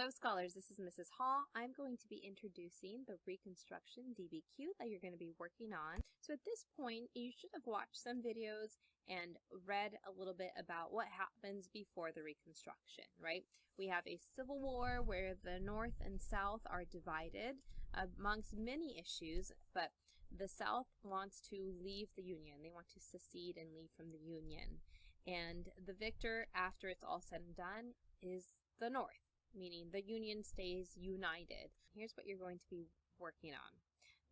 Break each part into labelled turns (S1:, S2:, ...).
S1: Hello scholars, this is Mrs. Hall. I'm going to be introducing the Reconstruction DBQ that you're going to be working on. So at this point, you should have watched some videos and read a little bit about what happens before the Reconstruction, right? We have a civil war where the North and South are divided amongst many issues, but the South wants to leave the Union. They want to secede and leave from the Union. And the victor, after it's all said and done, is the North, meaning the Union stays united. Here's what you're going to be working on.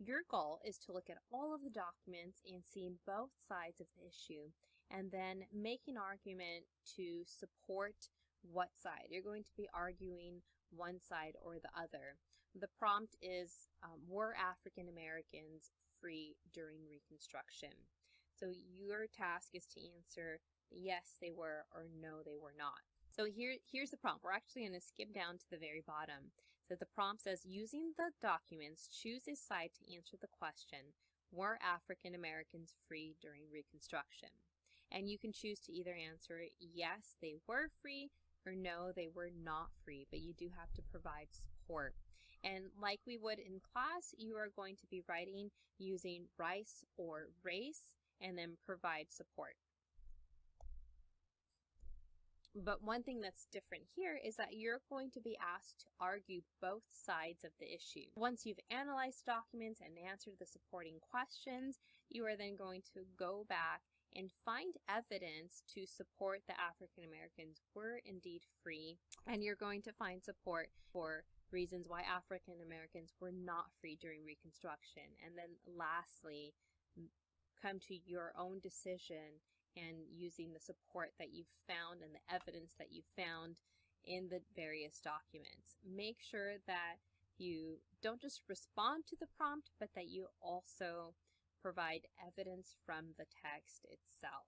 S1: Your goal is to look at all of the documents and see both sides of the issue, and then make an argument to support what side. You're going to be arguing one side or the other. The prompt is, were African Americans free during Reconstruction? So your task is to answer yes they were or no they were not. So here's the prompt. We're actually going to skip down to the very bottom. So the prompt says, using the documents, choose a side to answer the question, were African Americans free during Reconstruction? And you can choose to either answer yes, they were free, or no, they were not free, but you do have to provide support. And like we would in class, you are going to be writing using rice or race, and then provide support. But one thing that's different here is that you're going to be asked to argue both sides of the issue. Once you've analyzed documents and answered the supporting questions, you are then going to go back and find evidence to support that African Americans were indeed free, and you're going to find support for reasons why African Americans were not free during Reconstruction. And then lastly, come to your own decision and using the support that you've found and the evidence that you've found in the various documents. Make sure that you don't just respond to the prompt, but that you also provide evidence from the text itself.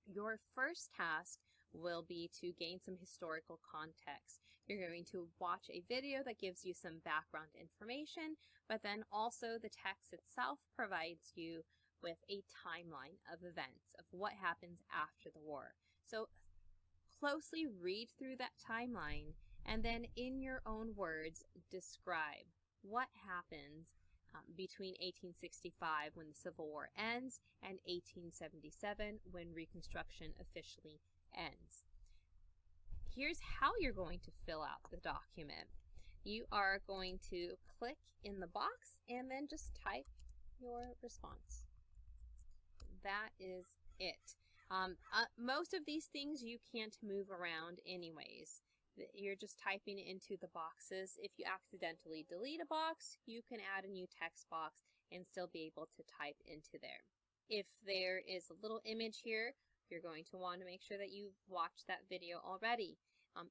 S1: Your first task will be to gain some historical context. You're going to watch a video that gives you some background information, but then also the text itself provides you with a timeline of events of what happens after the war. So closely read through that timeline and then in your own words describe what happens between 1865 when the Civil War ends and 1877 when Reconstruction officially ends. Here's how you're going to fill out the document. You are going to click in the box and then just type your response. That is it. Most of these things you can't move around anyways. You're just typing into the boxes. If you accidentally delete a box, you can add a new text box and still be able to type into there. If there is a little image here, you're going to want to make sure that you've watched that video already.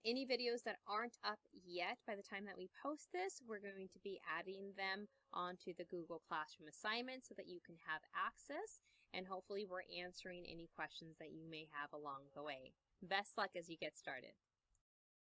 S1: Any videos that aren't up yet by the time that we post this, we're going to be adding them onto the Google Classroom assignment so that you can have access, and hopefully we're answering any questions that you may have along the way. Best luck as you get started.